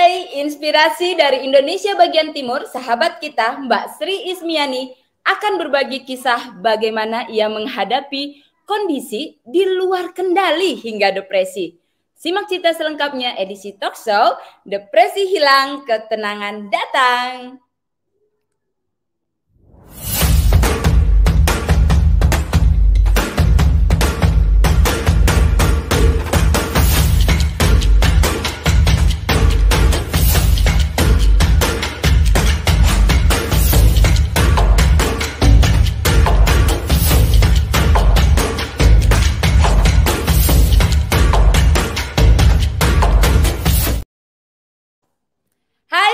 Inspirasi dari Indonesia bagian timur, sahabat kita Mbak Sri Ismiani akan berbagi kisah bagaimana ia menghadapi kondisi di luar kendali hingga depresi. Simak cerita selengkapnya edisi talk show Depresi Hilang, Ketenangan Datang.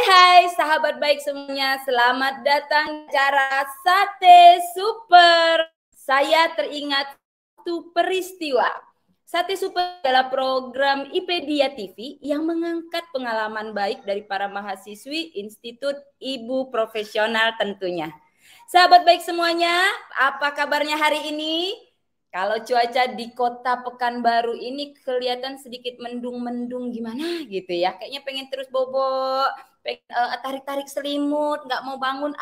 Hai sahabat baik semuanya, selamat datang di acara Sate Super. Saya teringat satu peristiwa. Sate Super adalah program IPedia TV yang mengangkat pengalaman baik dari para mahasiswi Institut Ibu Profesional tentunya. Sahabat baik semuanya, apa kabarnya hari ini? Kalau cuaca di kota Pekanbaru ini kelihatan sedikit mendung-mendung gimana gitu ya. Kayaknya pengen terus bobo, tarik-tarik selimut, nggak mau bangun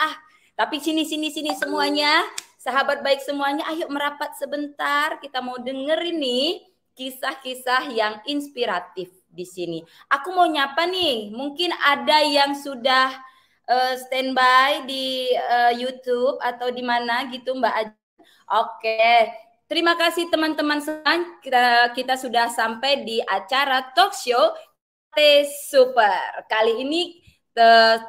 Tapi sini semuanya, sahabat baik semuanya, ayo merapat sebentar. Kita mau dengerin nih kisah-kisah yang inspiratif di sini. Aku mau nyapa nih, mungkin ada yang sudah standby di YouTube atau di mana gitu Mbak Ajeng. Oke. Terima kasih teman-teman semua, kita sudah sampai di acara talk show Sate Super. Kali ini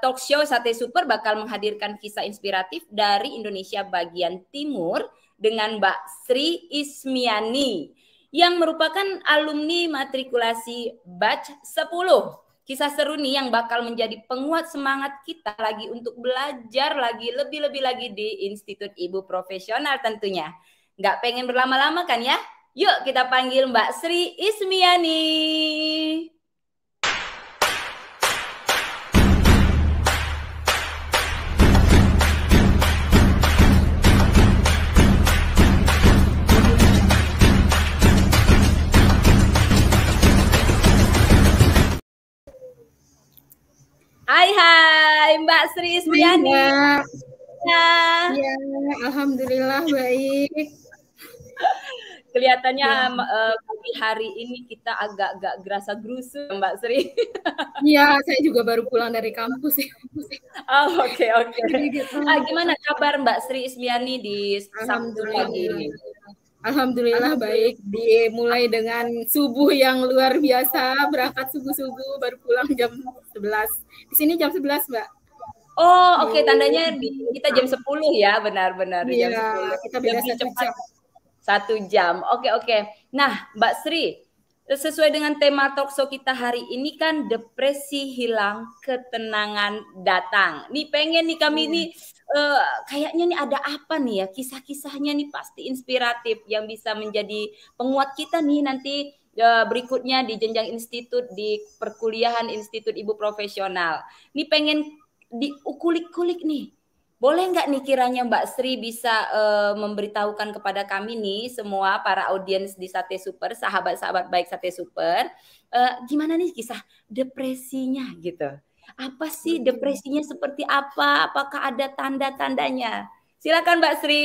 talk show Sate Super bakal menghadirkan kisah inspiratif dari Indonesia bagian timur dengan Mbak Sri Ismiani yang merupakan alumni matrikulasi batch 10. Kisah seru nih yang bakal menjadi penguat semangat kita lagi untuk belajar lagi lebih-lebih lagi di Institut Ibu Profesional tentunya. Nggak pengen berlama-lama kan ya? Yuk kita panggil Mbak Sri Ismiani. Hai Mbak Sri Ismiani. Ya, alhamdulillah baik. Kelihatannya pagi hari ini kita agak gerasa gerusu Mbak Sri. Iya, saya juga baru pulang dari kampus ya. Oh, oke. Gimana kabar Mbak Sri Ismiani di Sabtu pagi ini? Alhamdulillah baik. Dimulai dengan subuh yang luar biasa, berangkat subuh-subuh, baru pulang jam 11. Di sini jam 11, Mbak. Oh, oke. Tandanya kita jam 10 ya, benar-benar iya, jam 10. Kita beda cepat. 1 jam. Oke. Nah, Mbak Sri, sesuai dengan tema talk show kita hari ini kan depresi hilang, ketenangan datang. Nih pengen nih kami nih kayaknya nih ada apa nih ya, kisah-kisahnya nih pasti inspiratif yang bisa menjadi penguat kita nih nanti berikutnya di jenjang institut, di perkuliahan Institut Ibu Profesional. Nih pengen diukulik-kulik nih. Boleh nggak nih kiranya Mbak Sri bisa memberitahukan kepada kami nih semua para audiens di Sate Super, sahabat-sahabat baik Sate Super, gimana nih kisah depresinya gitu? Apa sih depresinya seperti apa? Apakah ada tanda-tandanya? Silakan Mbak Sri.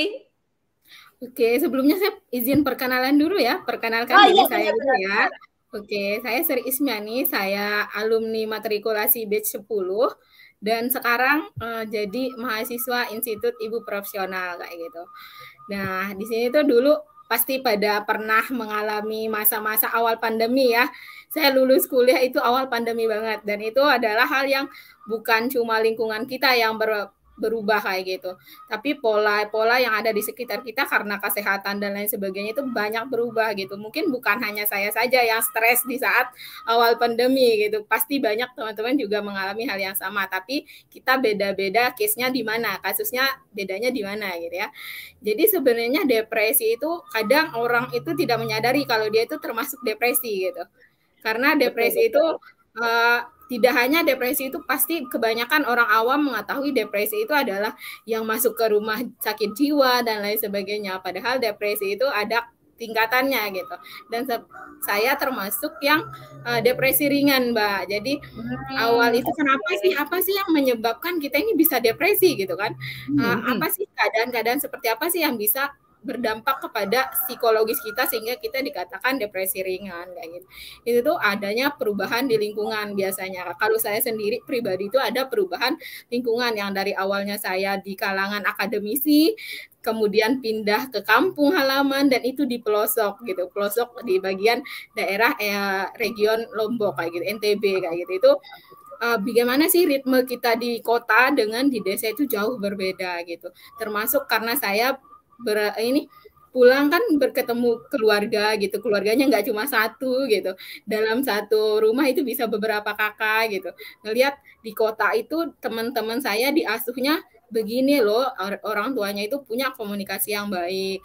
Oke, sebelumnya saya izin perkenalan dulu ya, perkenalkan diri saya dulu ya. Oke, saya Sri Ismiani, saya alumni matrikulasi batch 10. Dan sekarang jadi mahasiswa Institut Ibu Profesional kayak gitu. Nah, di sini tuh dulu pasti pada pernah mengalami masa-masa awal pandemi ya. Saya lulus kuliah itu awal pandemi banget, dan itu adalah hal yang bukan cuma lingkungan kita yang berubah kayak gitu, tapi pola-pola yang ada di sekitar kita karena kesehatan dan lain sebagainya itu banyak berubah gitu. Mungkin bukan hanya saya saja yang stres di saat awal pandemi gitu, pasti banyak teman-teman juga mengalami hal yang sama, tapi kita beda-beda case-nya di mana, kasusnya bedanya di mana gitu ya. Jadi sebenarnya depresi itu kadang orang itu tidak menyadari kalau dia itu termasuk depresi gitu, karena depresi itu tidak hanya depresi itu, pasti kebanyakan orang awam mengetahui depresi itu adalah yang masuk ke rumah sakit jiwa dan lain sebagainya. Padahal depresi itu ada tingkatannya gitu. Dan saya termasuk yang depresi ringan, Mbak. Jadi awal itu kenapa sih, apa sih yang menyebabkan kita ini bisa depresi gitu kan? Apa sih keadaan-keadaan seperti apa sih yang bisa berdampak kepada psikologis kita sehingga kita dikatakan depresi ringan kayak gitu. Itu tuh adanya perubahan di lingkungan biasanya. Kalau saya sendiri pribadi itu ada perubahan lingkungan yang dari awalnya saya di kalangan akademisi, kemudian pindah ke kampung halaman dan itu di pelosok gitu, pelosok di bagian daerah region Lombok kayak gitu, NTB kayak gitu. Itu bagaimana sih ritme kita di kota dengan di desa itu jauh berbeda gitu. Termasuk karena saya pulang kan berketemu keluarga gitu, keluarganya nggak cuma satu gitu, dalam satu rumah itu bisa beberapa kakak gitu. Ngelihat di kota itu teman-teman saya diasuhnya begini loh, orang tuanya itu punya komunikasi yang baik,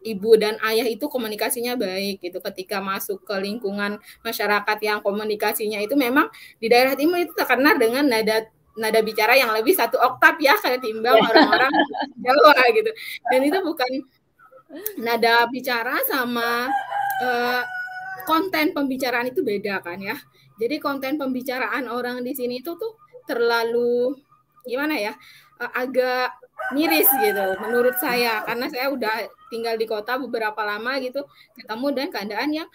ibu dan ayah itu komunikasinya baik gitu. Ketika masuk ke lingkungan masyarakat yang komunikasinya itu memang di daerah timur itu terkenal dengan nada bicara yang lebih satu oktav ya ketimbang orang-orang Jawa gitu. Dan itu bukan nada bicara sama konten pembicaraan itu beda kan ya. Jadi konten pembicaraan orang di sini itu tuh terlalu gimana ya, agak miris gitu menurut saya, karena saya udah tinggal di kota beberapa lama gitu, ketemu dan keadaan yang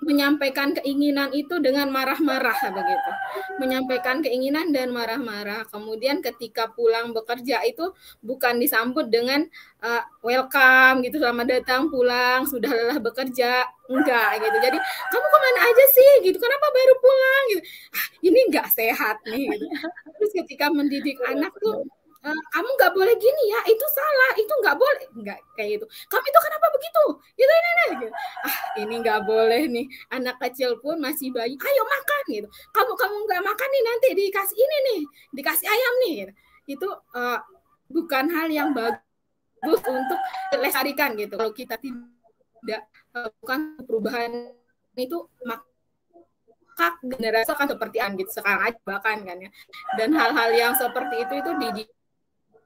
menyampaikan keinginan itu dengan marah-marah begitu, menyampaikan keinginan dan marah-marah. Kemudian ketika pulang bekerja itu bukan disambut dengan welcome gitu, selamat datang pulang, sudah lelah bekerja, enggak gitu. Jadi kamu kemana aja sih gitu, kenapa baru pulang gitu, ini enggak sehat nih gitu. Terus ketika mendidik anak tuh, kamu nggak boleh gini ya, itu salah, itu nggak boleh, nggak kayak gitu. Kamu itu kenapa begitu? Gitu, gitu. Ini nggak boleh nih, anak kecil pun masih bayi, ayo makan gitu. Kamu nggak makan nih nanti dikasih ini nih, dikasih ayam nih. Gitu. Itu bukan hal yang bagus untuk dilestarikan gitu. Kalau kita tidak bukan perubahan itu maka generasi akan seperti gitu sekarang aja bahkan kan ya. Dan hal-hal yang seperti itu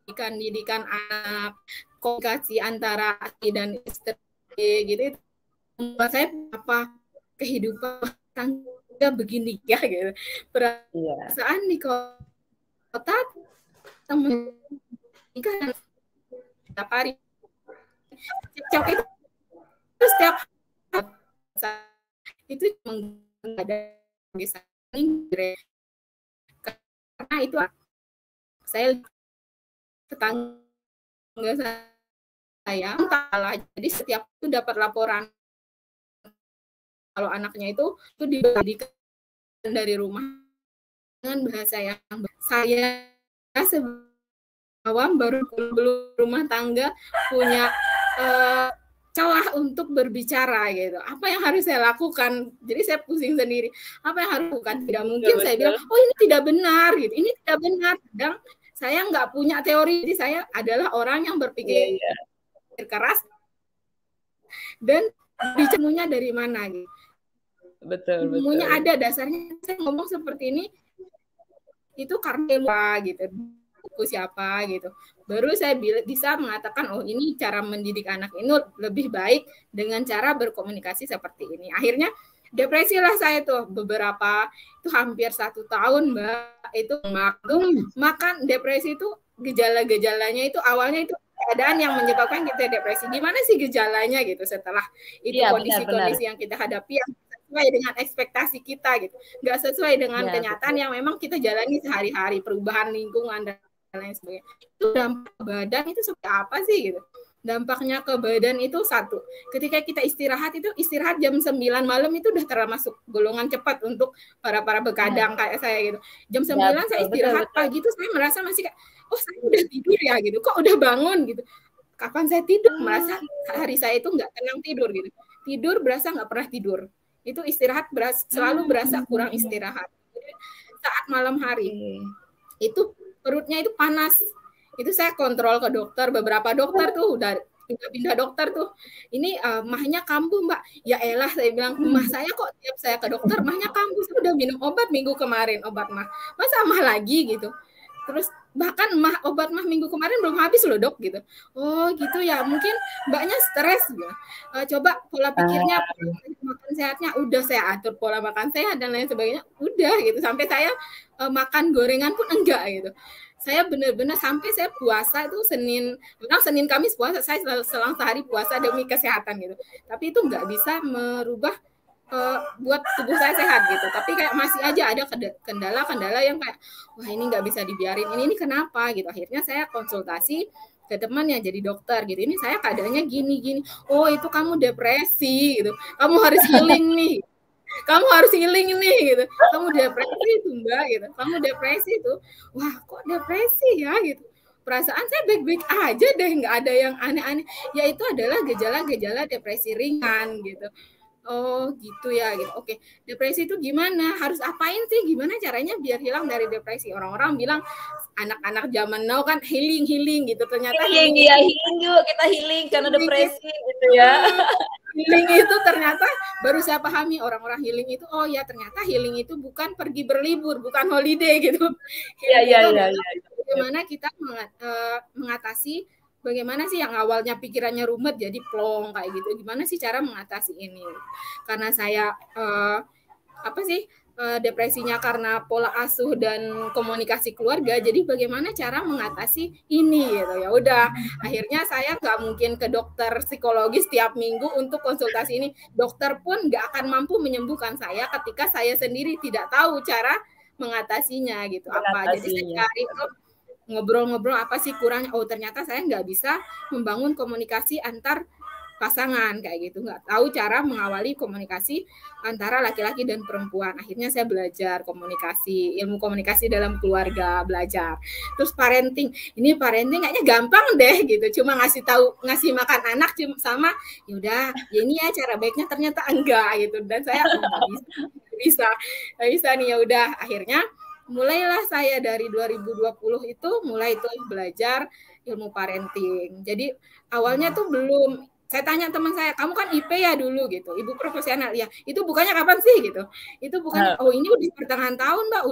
didikan anak, komunikasi antara laki dan istri gitu, membuat saya apa kehidupan tangga begini ya gitu. Perasaan di kota teman nikah setiap hari, setiap itu ada bisa karena itu saya tetangga saya kalah, jadi setiap itu dapat laporan kalau anaknya itu dididik dari rumah dengan bahasa yang saya awam baru rumah tangga punya celah untuk berbicara gitu. Apa yang harus saya lakukan? Jadi saya pusing sendiri. Apa yang harus lakukan? Tidak mungkin saya bilang, oh ini tidak benar gitu. Ini tidak benar. Sedang saya nggak punya teori, jadi saya adalah orang yang berpikir keras dan bicaranya dari mana gitu. Betul. Ilmunya ada dasarnya. Saya ngomong seperti ini itu karena gitu, buku siapa gitu. Baru saya bisa mengatakan, oh ini cara mendidik anak ini lebih baik dengan cara berkomunikasi seperti ini. Akhirnya depresi lah saya tuh beberapa, itu hampir 1 tahun Mbak, itu makan depresi itu gejala-gejalanya itu awalnya itu keadaan yang menyebabkan kita depresi. Gimana sih gejalanya gitu setelah itu kondisi-kondisi yang kita hadapi yang sesuai dengan ekspektasi kita gitu, nggak sesuai dengan kenyataan yang memang kita jalani sehari-hari, perubahan lingkungan dan lain sebagainya. Itu dampak badan itu seperti apa sih gitu? Dampaknya ke badan itu satu, ketika kita istirahat jam 9 malam itu udah termasuk golongan cepat untuk para begadang kayak saya gitu. Jam 9 saya istirahat, pagi itu saya merasa masih kayak, oh saya udah tidur ya gitu, kok udah bangun gitu. Kapan saya tidur, merasa hari saya itu nggak tenang tidur gitu. Tidur berasa nggak pernah tidur. Itu istirahat selalu berasa kurang istirahat. Jadi, saat malam hari itu perutnya itu panas. Itu saya kontrol ke dokter, beberapa dokter tuh udah pindah dokter tuh. Ini mahnya kambuh Mbak. Ya elah saya bilang, mah saya kok tiap saya ke dokter mahnya kambuh. Saya udah minum obat minggu kemarin, obat mah. Masa mah lagi gitu. Terus bahkan obat minggu kemarin belum habis loh dok gitu. Oh gitu ya, mungkin mbaknya stres gitu. Coba pola pikirnya, makan sehatnya udah saya atur, pola makan sehat dan lain sebagainya udah gitu. Sampai saya makan gorengan pun enggak gitu. Saya benar-benar sampai saya puasa itu Senin Kamis puasa, saya selang sehari puasa demi kesehatan gitu. Tapi itu nggak bisa merubah buat tubuh saya sehat gitu. Tapi kayak masih aja ada kendala-kendala yang kayak wah ini nggak bisa dibiarin, ini kenapa gitu. Akhirnya saya konsultasi ke teman yang jadi dokter gitu. Ini saya keadaannya gini. Oh itu kamu depresi gitu. Kamu harus healing nih. Kamu harus healing nih gitu. Kamu depresi itu mbak gitu. Kamu depresi itu. Wah kok depresi ya gitu. Perasaan saya baik-baik aja deh, nggak ada yang aneh-aneh. Ya itu adalah gejala-gejala depresi ringan gitu. Oh gitu ya gitu. Oke, depresi itu gimana? Harus apain sih? Gimana caranya biar hilang dari depresi? Orang-orang bilang anak-anak zaman now kan healing gitu. Ternyata healing yuk, kita healing karena depresi gitu ya. Healing itu ternyata baru saya pahami, orang-orang healing itu oh ya ternyata healing itu bukan pergi berlibur, bukan holiday gitu. Iya. Bagaimana kita mengatasi, bagaimana sih yang awalnya pikirannya rumit jadi plong kayak gitu. Gimana sih cara mengatasi ini? Karena saya depresinya karena pola asuh dan komunikasi keluarga. Jadi bagaimana cara mengatasi ini gitu. Ya udah, akhirnya saya nggak mungkin ke dokter psikologis tiap minggu untuk konsultasi ini. Dokter pun nggak akan mampu menyembuhkan saya ketika saya sendiri tidak tahu cara mengatasinya gitu. Jadi saya cari ngobrol-ngobrol apa sih kurangnya. Oh ternyata saya nggak bisa membangun komunikasi antar pasangan kayak gitu, nggak tahu cara mengawali komunikasi antara laki-laki dan perempuan. Akhirnya saya belajar komunikasi, ilmu komunikasi dalam keluarga, belajar. Terus parenting, ini parenting kayaknya gampang deh gitu, cuma ngasih makan anak sama yaudah ya ini ya cara baiknya, ternyata enggak gitu. Dan saya nggak bisa nih. Ya udah akhirnya mulailah saya dari 2020 itu mulai tuh belajar ilmu parenting. Jadi awalnya tuh belum, saya tanya teman saya, kamu kan IP ya dulu gitu, ibu profesional ya, itu bukannya kapan sih gitu, itu bukannya oh ini udah pertengahan tahun mbak,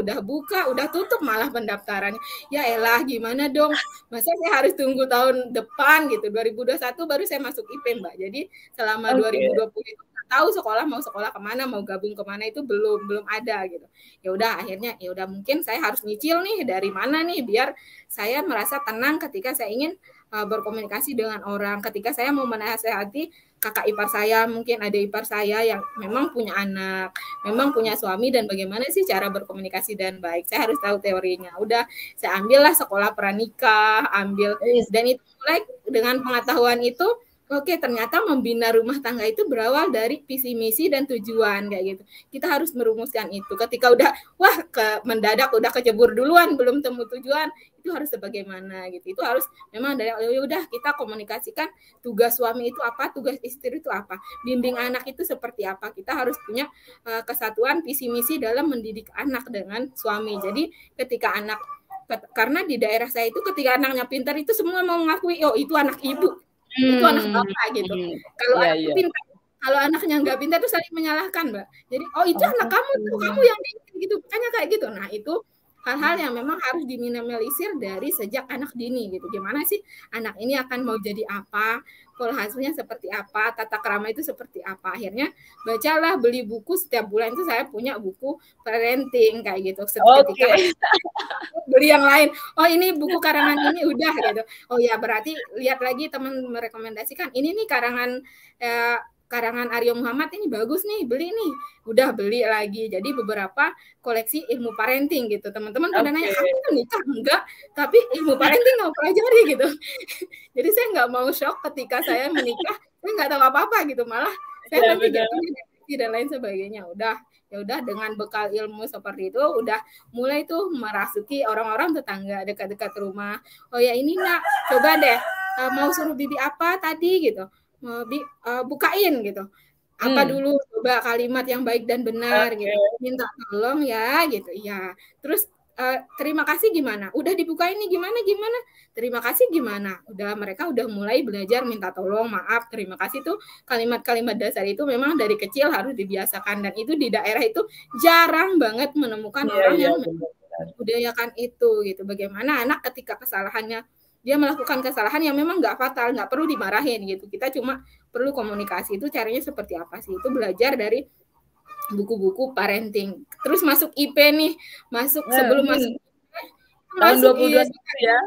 udah tutup malah pendaftarannya. Ya elah gimana dong, masa saya harus tunggu tahun depan gitu, 2021 baru saya masuk IP mbak. Jadi selama 2020 itu tahu mau sekolah kemana, mau gabung kemana itu belum ada gitu. Ya udah akhirnya ya udah mungkin saya harus nyicil nih dari mana nih biar saya merasa tenang ketika saya ingin berkomunikasi dengan orang. Ketika saya mau menasehati kakak ipar saya, mungkin ada ipar saya yang memang punya anak, memang punya suami, dan bagaimana sih cara berkomunikasi dan baik. Saya harus tahu teorinya. Udah, saya ambillah sekolah pranikah, dan itu mulai dengan pengetahuan itu. Oke, ternyata membina rumah tangga itu berawal dari visi misi dan tujuan kayak gitu. Kita harus merumuskan itu. Ketika udah mendadak udah kecebur duluan, belum temu tujuan, itu harus sebagaimana gitu. Itu harus memang dari udah kita komunikasikan tugas suami itu apa, tugas istri itu apa, bimbing anak itu seperti apa. Kita harus punya kesatuan visi misi dalam mendidik anak dengan suami. Jadi ketika karena di daerah saya itu ketika anaknya pintar itu semua mau ngakui oh itu anak ibu. Itu anak bapak gitu. Kalau anaknya pintar, kalau anaknya nggak pintar itu saling menyalahkan mbak. Jadi oh itu anak kamu yang gitu, makanya kayak gitu. Nah itu hal-hal yang memang harus diminimalisir dari sejak anak dini gitu. Gimana sih anak ini akan mau jadi apa, pola asuhnya seperti apa, tata krama itu seperti apa. Akhirnya bacalah, beli buku setiap bulan itu saya punya buku parenting kayak gitu. Ketika beli yang lain, oh ini buku karangan ini udah gitu. Oh ya berarti lihat lagi teman merekomendasikan ini nih karangan Aryo Muhammad ini bagus nih, beli nih. Udah beli lagi. Jadi beberapa koleksi ilmu parenting gitu. Teman-teman pada nanya, kamu tuh nikah? Enggak, tapi ilmu parenting mau pelajari gitu. Jadi saya nggak mau shock ketika saya menikah, saya nggak tahu apa-apa gitu. Malah saya nanti jatuhnya dan lain sebagainya. Ya udah dengan bekal ilmu seperti itu udah mulai tuh merasuki orang-orang tetangga dekat-dekat rumah. Oh ya ini nak, coba deh mau suruh bibi apa tadi gitu. Bukain gitu. Apa dulu coba kalimat yang baik dan benar gitu. Minta tolong ya gitu. Ya. Terus terima kasih gimana? Udah dibukain nih gimana? Terima kasih gimana? Mereka udah mulai belajar minta tolong, maaf, terima kasih tuh kalimat-kalimat dasar itu memang dari kecil harus dibiasakan, dan itu di daerah itu jarang banget menemukan orang yang budayakan itu gitu. Bagaimana anak ketika kesalahannya dia melakukan kesalahan yang memang nggak fatal, nggak perlu dimarahin gitu. Kita cuma perlu komunikasi. Itu caranya seperti apa sih? Itu belajar dari buku-buku parenting. Terus masuk IP nih, sebelum masuk tahun 2021 ya.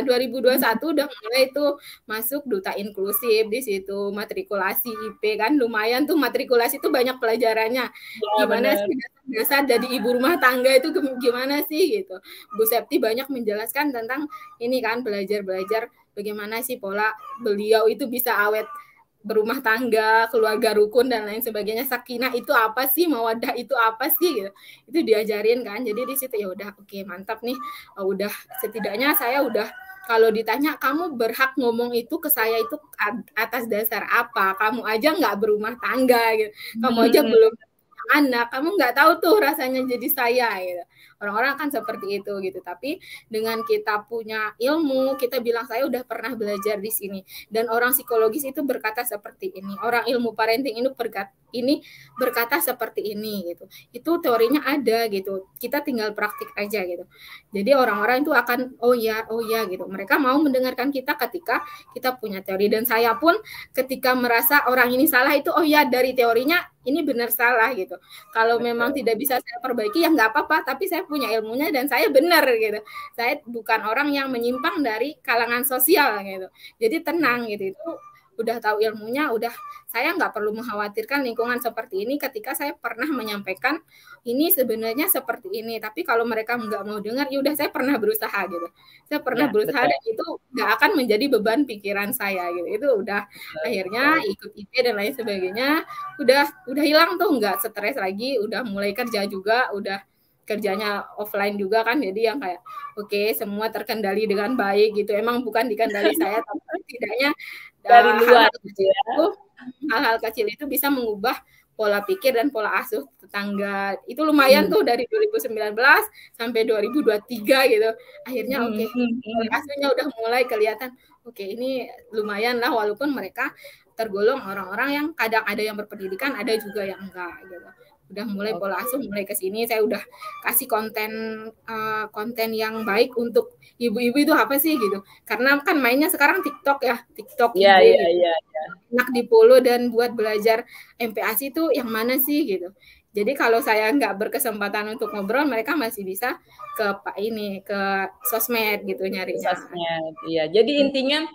2021 udah mulai tuh masuk duta inklusif, di situ matrikulasi IP kan lumayan tuh, matrikulasi tuh banyak pelajarannya. Ya, gimana sih dasar jadi ibu rumah tangga itu gimana sih gitu. Bu Septi banyak menjelaskan tentang ini kan, belajar bagaimana sih pola beliau itu bisa awet berumah tangga, keluarga rukun dan lain sebagainya. Sakinah itu apa sih, mawadah itu apa sih gitu. Itu diajarin kan. Jadi di situ ya udah oke, mantap nih. Udah setidaknya saya udah, kalau ditanya kamu berhak ngomong itu ke saya itu atas dasar apa? Kamu aja nggak berumah tangga gitu. Kamu aja belum anak, kamu nggak tahu tuh rasanya jadi saya gitu. Orang-orang kan seperti itu gitu. Tapi dengan kita punya ilmu, kita bilang saya udah pernah belajar di sini. Dan orang psikologis itu berkata seperti ini. Orang ilmu parenting ini berkata seperti ini gitu. Itu teorinya ada gitu. Kita tinggal praktik aja gitu. Jadi orang-orang itu akan oh ya gitu. Mereka mau mendengarkan kita ketika kita punya teori. Dan saya pun ketika merasa orang ini salah itu oh ya dari teorinya ini benar salah gitu. Kalau memang tidak bisa saya perbaiki ya nggak apa-apa, tapi saya punya ilmunya dan saya benar gitu. Saya bukan orang yang menyimpang dari kalangan sosial gitu. Jadi tenang gitu. Itu udah tahu ilmunya, udah saya nggak perlu mengkhawatirkan lingkungan seperti ini ketika saya pernah menyampaikan ini sebenarnya seperti ini. Tapi kalau mereka nggak mau dengar, ya udah saya pernah berusaha gitu. Saya pernah berusaha dan itu nggak akan menjadi beban pikiran saya gitu. Itu udah akhirnya ikut IP dan lain sebagainya. Udah hilang tuh, nggak stres lagi. Udah mulai kerja juga, udah kerjanya offline juga kan, jadi yang kayak oke, semua terkendali dengan baik gitu. Emang bukan dikendali saya, tapi setidaknya dari luar hal-hal kecil itu bisa mengubah pola pikir dan pola asuh tetangga. Itu lumayan tuh dari 2019 sampai 2023 gitu. Akhirnya oke, pola asuhnya udah mulai kelihatan. Oke, ini lumayan lah, walaupun mereka tergolong orang-orang yang kadang ada yang berpendidikan, ada juga yang enggak gitu. Udah mulai pola asuh mulai ke sini, saya udah kasih konten yang baik untuk ibu-ibu itu apa sih gitu. Karena kan mainnya sekarang TikTok ya, TikTok ya. Enak di follow dan buat belajar MPASI itu yang mana sih gitu. Jadi kalau saya nggak berkesempatan untuk ngobrol, mereka masih bisa ke sosmed gitu nyarinya. Sosmed, iya. Jadi intinya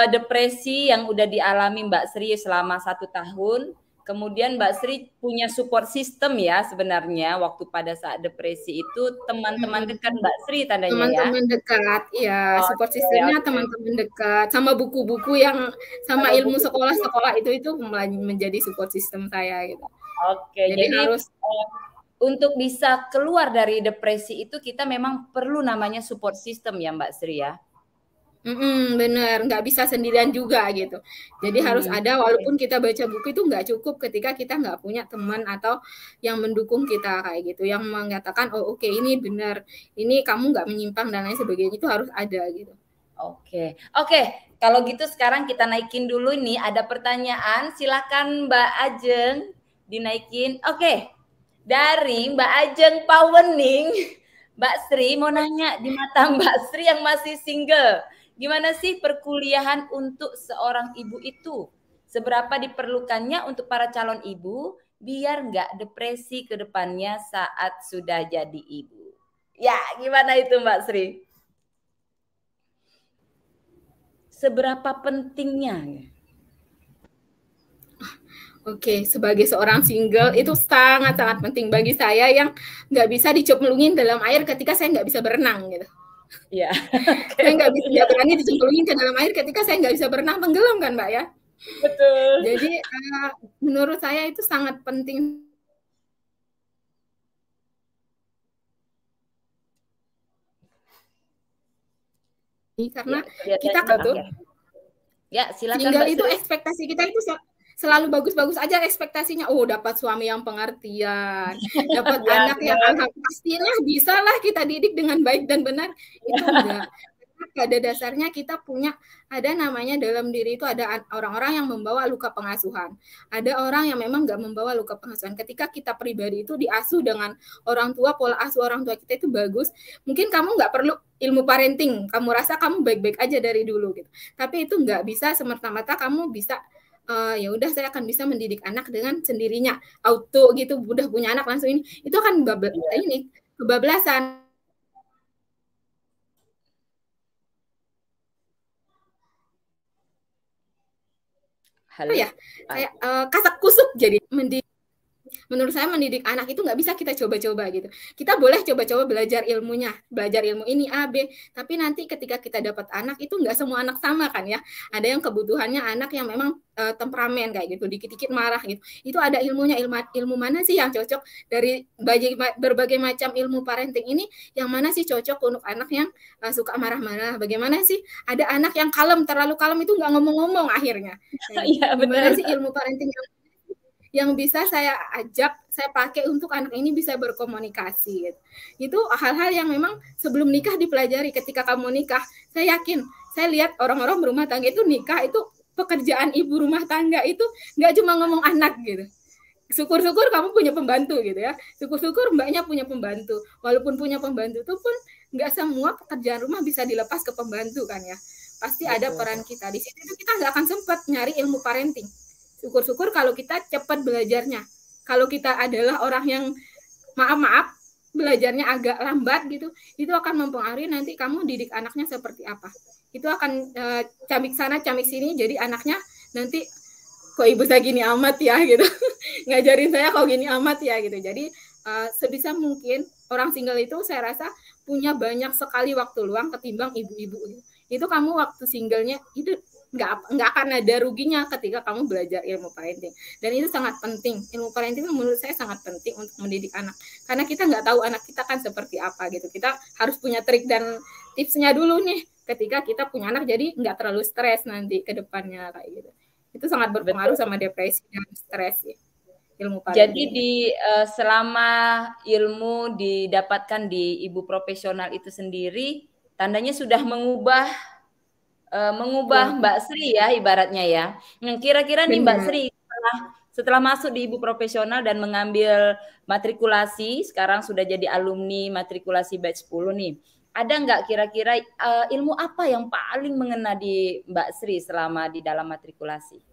depresi yang udah dialami Mbak Sri selama 1 tahun. Kemudian Mbak Sri punya support system ya sebenarnya waktu pada saat depresi itu, teman-teman dekat Mbak Sri tandanya teman-teman dekat, ya support systemnya teman-teman dekat, sama buku-buku yang sama ilmu sekolah itu menjadi support system saya gitu. Jadi harus untuk bisa keluar dari depresi itu kita memang perlu namanya support system ya Mbak Sri ya. Bener, nggak bisa sendirian juga gitu. Jadi harus ada, walaupun kita baca buku itu nggak cukup ketika kita nggak punya teman atau yang mendukung kita kayak gitu, yang mengatakan oh oke, ini benar, ini kamu nggak menyimpang dan lain sebagainya, itu harus ada gitu. Oke, kalau gitu sekarang kita naikin dulu nih, ada pertanyaan, silakan Mbak Ajeng dinaikin. Oke, dari Mbak Ajeng Pawening, Mbak Sri mau nanya, di mata Mbak Sri yang masih single, gimana sih perkuliahan untuk seorang ibu itu? Seberapa diperlukannya untuk para calon ibu biar nggak depresi ke depannya saat sudah jadi ibu? Ya, gimana itu Mbak Sri? Seberapa pentingnya? Oke, sebagai seorang single itu sangat-sangat penting bagi saya yang nggak bisa dicemplungin dalam air ketika saya nggak bisa berenang gitu. Iya. Saya nggak bisa berani dicemplungin ke dalam air ketika saya nggak bisa berenang, tenggelam kan Mbak ya? Betul. Jadi menurut saya itu sangat penting. Karena kita betul. Ya, silakan. Single itu ekspektasi kita itu selalu bagus-bagus aja ekspektasinya. Oh, dapat suami yang pengertian, dapat anak yang pastilah bisa lah kita didik dengan baik dan benar. Itu enggak. pada dasarnya kita punya ada namanya dalam diri itu ada orang-orang yang membawa luka pengasuhan. Ada orang yang memang nggak membawa luka pengasuhan. Ketika kita pribadi itu diasuh dengan orang tua, pola asuh orang tua kita itu bagus. Mungkin kamu nggak perlu ilmu parenting. Kamu rasa kamu baik-baik aja dari dulu gitu. Tapi itu nggak bisa semerta-merta kamu bisa ya udah saya akan bisa mendidik anak dengan sendirinya auto gitu, udah punya anak langsung ini itu akan ini kebablasan. Halo ya kayak kasak kusuk. Jadi menurut saya mendidik anak itu nggak bisa kita coba-coba gitu. Kita boleh coba-coba belajar ilmunya, belajar ilmu ini A, B, tapi nanti ketika kita dapat anak itu nggak semua anak sama kan ya. Ada yang kebutuhannya anak yang memang temperamen kayak gitu, dikit-dikit marah gitu. Itu ada ilmunya, ilmu mana sih yang cocok dari berbagai macam ilmu parenting ini, yang mana sih cocok untuk anak yang suka marah-marah. Bagaimana sih ada anak yang kalem, terlalu kalem itu nggak ngomong-ngomong akhirnya. Iya, gimana sih ilmu parenting yang bisa saya ajak, saya pakai untuk anak ini bisa berkomunikasi gitu. Itu hal-hal yang memang sebelum nikah dipelajari. Ketika kamu nikah, saya yakin, saya lihat orang-orang berumah tangga itu nikah itu pekerjaan ibu rumah tangga itu nggak cuma ngomong anak gitu. Syukur-syukur kamu punya pembantu gitu ya. Syukur-syukur mbaknya punya pembantu. Walaupun punya pembantu itu pun nggak semua pekerjaan rumah bisa dilepas ke pembantu kan ya. Pasti ada peran kita. Di situ kita nggak akan sempat nyari ilmu parenting. Syukur-syukur kalau kita cepat belajarnya. Kalau kita adalah orang yang maaf-maaf, belajarnya agak lambat gitu, itu akan mempengaruhi nanti kamu didik anaknya seperti apa. Itu akan camik sana, camik sini, jadi anaknya nanti kok ibu saya gini amat ya gitu. Ngajarin saya kok gini amat ya gitu. Jadi sebisa mungkin orang single itu saya rasa punya banyak sekali waktu luang ketimbang ibu-ibu. Itu kamu waktu singlenya itu nggak akan ada ruginya ketika kamu belajar ilmu parenting. Dan itu sangat penting. Ilmu parenting menurut saya sangat penting untuk mendidik anak. Karena kita nggak tahu anak kita kan seperti apa gitu. Kita harus punya trik dan tipsnya dulu nih ketika kita punya anak, jadi nggak terlalu stres nanti ke depannya kayak gitu. Itu sangat berpengaruh sama depresi dan stres ya. Ilmu parenting. Jadi selama ilmu didapatkan di ibu profesional itu sendiri, tandanya sudah mengubah Mbak Sri ya ibaratnya ya. Kira-kira nih Mbak Sri setelah masuk di ibu profesional dan mengambil matrikulasi, sekarang sudah jadi alumni matrikulasi batch 10 nih. Ada nggak kira-kira ilmu apa yang paling mengena di Mbak Sri selama di dalam matrikulasi?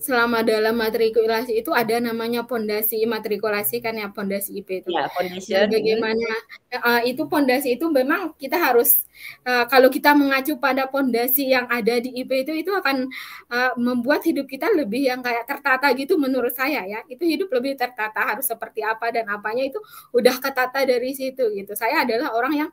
Selama dalam matrikulasi itu ada namanya pondasi matrikulasi kan ya, pondasi IP itu. Ya, foundation. Bagaimana itu pondasi itu memang kita harus kalau kita mengacu pada pondasi yang ada di IP itu akan membuat hidup kita lebih yang kayak tertata gitu menurut saya ya. Itu hidup lebih tertata, harus seperti apa dan apanya itu udah ketata dari situ gitu. Saya adalah orang yang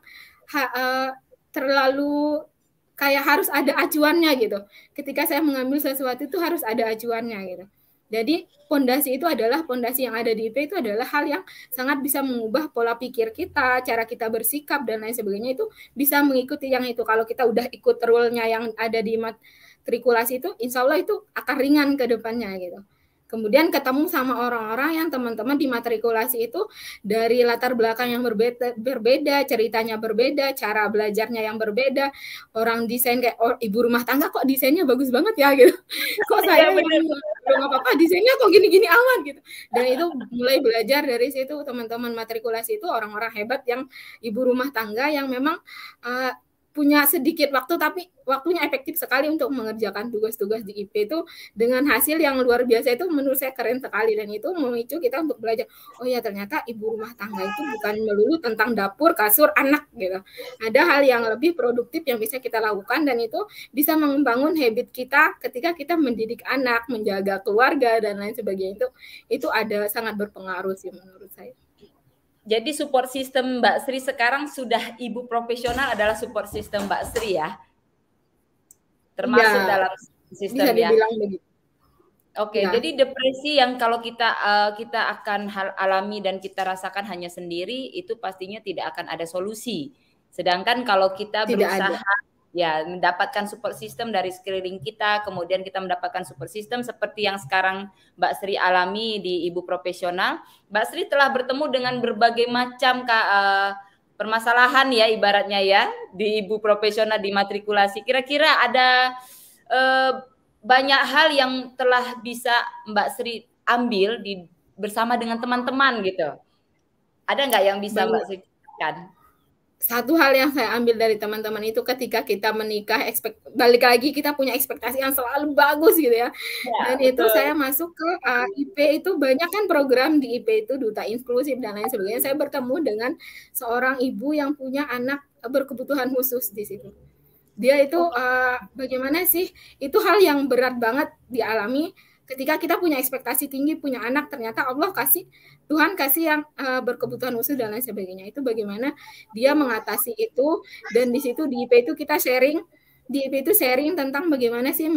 terlalu kayak harus ada acuannya gitu. Ketika saya mengambil sesuatu itu harus ada acuannya gitu. Jadi pondasi itu adalah pondasi yang ada di IP itu adalah hal yang sangat bisa mengubah pola pikir kita, cara kita bersikap dan lain sebagainya itu bisa mengikuti yang itu. Kalau kita udah ikut rule-nya yang ada di matrikulasi itu, insya Allah itu akan ringan ke depannya gitu. Kemudian ketemu sama orang-orang yang teman-teman di matrikulasi itu dari latar belakang yang berbeda, ceritanya berbeda, cara belajarnya yang berbeda. Orang desain kayak ibu rumah tangga kok desainnya bagus banget ya gitu. Kok saya yang nggak apa-apa desainnya kok gini-gini amat gitu. Dan itu mulai belajar dari situ. Teman-teman matrikulasi itu orang-orang hebat yang ibu rumah tangga yang memang punya sedikit waktu tapi waktunya efektif sekali untuk mengerjakan tugas-tugas di IP itu dengan hasil yang luar biasa. Itu menurut saya keren sekali dan itu memicu kita untuk belajar, oh ya ternyata ibu rumah tangga itu bukan melulu tentang dapur, kasur, anak gitu. Ada hal yang lebih produktif yang bisa kita lakukan dan itu bisa membangun habit kita ketika kita mendidik anak, menjaga keluarga dan lain sebagainya. Itu ada sangat berpengaruh sih menurut saya. Jadi support system Mbak Sri sekarang sudah ibu profesional adalah support system Mbak Sri ya? Termasuk ya, dalam sistem ya? Oke, ya. Jadi depresi yang kalau kita akan alami dan kita rasakan hanya sendiri, itu pastinya tidak akan ada solusi. Sedangkan kalau kita berusaha ya mendapatkan support system dari sekeliling kita, kemudian kita mendapatkan support system seperti yang sekarang Mbak Sri alami di ibu profesional. Mbak Sri telah bertemu dengan berbagai macam permasalahan ya ibaratnya ya di ibu profesional di matrikulasi. Kira-kira ada banyak hal yang telah bisa Mbak Sri ambil bersama dengan teman-teman gitu. Ada nggak yang bisa Mbak Sri ceritakan? Satu hal yang saya ambil dari teman-teman itu ketika kita menikah, balik lagi kita punya ekspektasi yang selalu bagus gitu ya. Dan itu saya masuk ke IP itu banyak kan program di IP itu duta inklusif dan lain sebagainya. Saya bertemu dengan seorang ibu yang punya anak berkebutuhan khusus di situ. Dia itu bagaimana sih? Itu hal yang berat banget dialami ketika kita punya ekspektasi tinggi punya anak, ternyata Tuhan kasih yang berkebutuhan khusus dan lain sebagainya. Itu bagaimana dia mengatasi itu, dan di situ di IP itu kita sharing, di IP itu sharing tentang bagaimana sih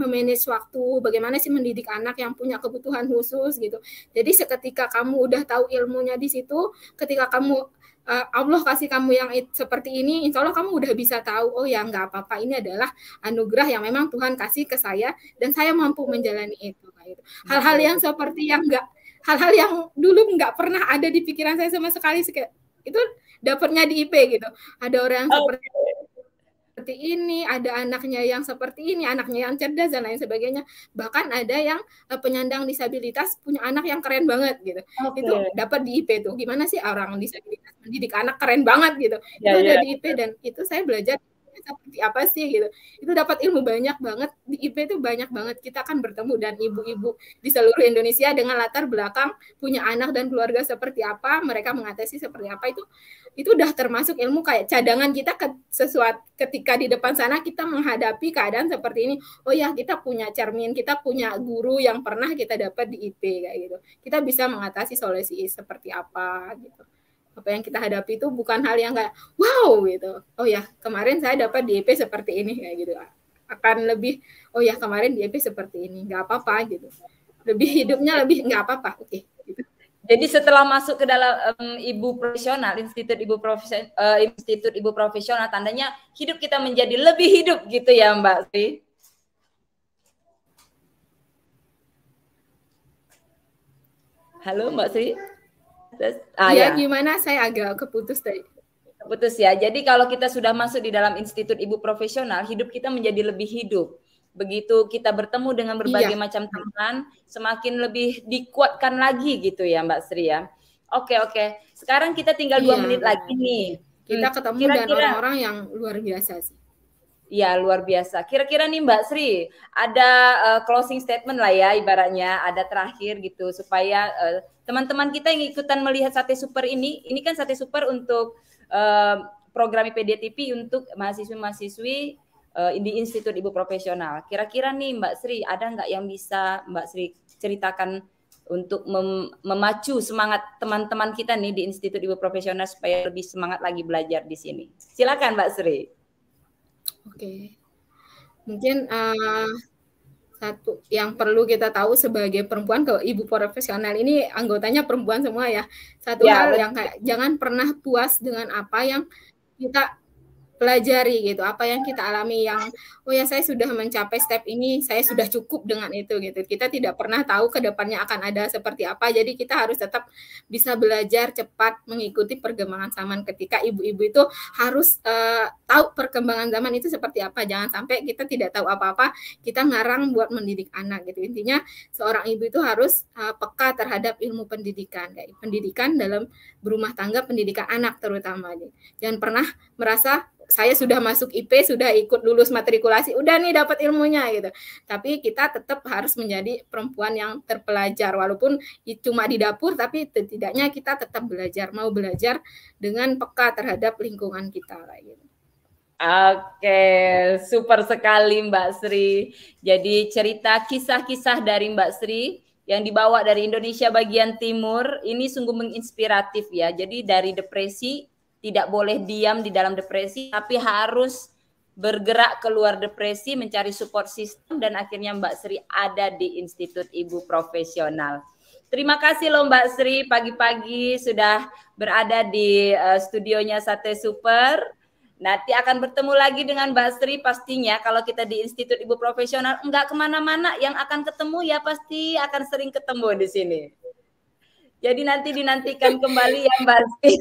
memanage waktu, bagaimana sih mendidik anak yang punya kebutuhan khusus gitu. Jadi seketika kamu udah tahu ilmunya di situ, ketika kamu Allah kasih kamu yang seperti ini, insya Allah kamu udah bisa tahu, oh ya nggak apa-apa, ini adalah anugerah yang memang Tuhan kasih ke saya dan saya mampu menjalani itu. Hal-hal yang seperti hal-hal yang dulu nggak pernah ada di pikiran saya sama sekali, itu dapatnya di IP gitu. Ada orang yang seperti ini, ada anaknya yang seperti ini, anaknya yang cerdas dan lain sebagainya. Bahkan ada yang penyandang disabilitas punya anak yang keren banget gitu. Itu dapat di IP tuh. Gimana sih orang disabilitas mendidik anak keren banget gitu. Itu ada di IP dan itu saya belajar seperti apa sih gitu. Itu dapat ilmu banyak banget di IP itu, banyak banget kita akan bertemu dan ibu-ibu di seluruh Indonesia dengan latar belakang punya anak dan keluarga seperti apa, mereka mengatasi seperti apa, itu udah termasuk ilmu kayak cadangan kita sesuatu ketika di depan sana kita menghadapi keadaan seperti ini. Oh ya, kita punya cermin, kita punya guru yang pernah kita dapat di IP kayak gitu. Kita bisa mengatasi solusi seperti apa gitu. Apa yang kita hadapi itu bukan hal yang kayak wow gitu. Oh ya, kemarin saya dapat di EP seperti ini kayak gitu. Akan lebih, oh ya kemarin di EP seperti ini, nggak apa-apa gitu. Lebih hidupnya lebih nggak apa-apa. Oke. Gitu. Jadi setelah masuk ke dalam ibu profesional, institut ibu profesional, tandanya hidup kita menjadi lebih hidup gitu ya Mbak Sri. Halo Mbak Sri. Ya, gimana? Saya agak keputus tadi. Keputus ya. Jadi kalau kita sudah masuk di dalam institut ibu profesional, hidup kita menjadi lebih hidup. Begitu kita bertemu dengan berbagai macam teman, semakin lebih dikuatkan lagi gitu ya Mbak Sri ya. Oke. Sekarang kita tinggal 2 menit lagi nih. Kita ketemu dengan orang-orang yang luar biasa sih. Ya, luar biasa. Kira-kira nih Mbak Sri, ada closing statement lah ya ibaratnya, ada terakhir gitu supaya teman-teman kita yang ikutan melihat Sate Super ini kan Sate Super untuk program IPD-TV untuk mahasiswa-mahasiswi di Institut Ibu Profesional. Kira-kira nih Mbak Sri, ada nggak yang bisa Mbak Sri ceritakan untuk memacu semangat teman-teman kita nih di Institut Ibu Profesional supaya lebih semangat lagi belajar di sini? Silakan Mbak Sri. Oke. Mungkin satu yang perlu kita tahu sebagai perempuan, kalau ibu profesional ini anggotanya perempuan semua ya. Satu hal yang kayak jangan pernah puas dengan apa yang kita pelajari gitu, apa yang kita alami, yang oh ya saya sudah mencapai step ini, saya sudah cukup dengan itu gitu. Kita tidak pernah tahu ke depannya akan ada seperti apa, jadi kita harus tetap bisa belajar cepat mengikuti perkembangan zaman. Ketika ibu-ibu itu harus tahu perkembangan zaman itu seperti apa, jangan sampai kita tidak tahu apa-apa, kita ngarang buat mendidik anak gitu. Intinya seorang ibu itu harus peka terhadap ilmu pendidikan, kayak pendidikan dalam berumah tangga, pendidikan anak terutama. Jangan pernah merasa saya sudah masuk IP, sudah ikut lulus matrikulasi, udah nih dapat ilmunya gitu. Tapi kita tetap harus menjadi perempuan yang terpelajar, walaupun cuma di dapur, tapi setidaknya kita tetap belajar, mau belajar dengan peka terhadap lingkungan kita kayak gitu. Oke, super sekali Mbak Sri. Jadi cerita kisah-kisah dari Mbak Sri yang dibawa dari Indonesia bagian timur ini sungguh menginspiratif ya. Jadi dari depresi, tidak boleh diam di dalam depresi, tapi harus bergerak keluar depresi, mencari support system, dan akhirnya Mbak Sri ada di Institut Ibu Profesional. Terima kasih loh Mbak Sri, pagi-pagi sudah berada di studionya Sate Super. Nanti akan bertemu lagi dengan Mbak Sri pastinya. Kalau kita di Institut Ibu Profesional enggak kemana-mana, yang akan ketemu ya pasti akan sering ketemu di sini. Jadi nanti dinantikan kembali ya Mbak Sri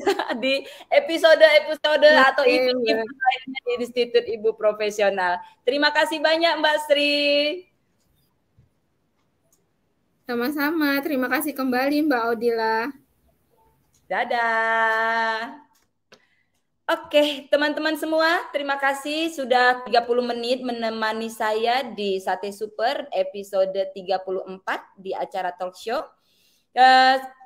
di episode-episode atau event-event lainnya di Institut Ibu Profesional. Terima kasih banyak Mbak Sri. Sama-sama, terima kasih kembali Mbak Odila. Dadah. Oke, teman-teman semua, terima kasih sudah 30 menit menemani saya di Sate Super episode 34 di acara talk show.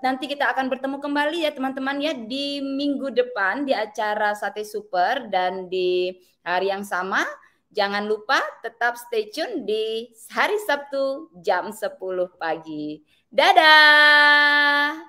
Nanti kita akan bertemu kembali ya teman-teman ya di minggu depan di acara Sate Super dan di hari yang sama. Jangan lupa tetap stay tune di hari Sabtu jam 10 pagi. Dadah!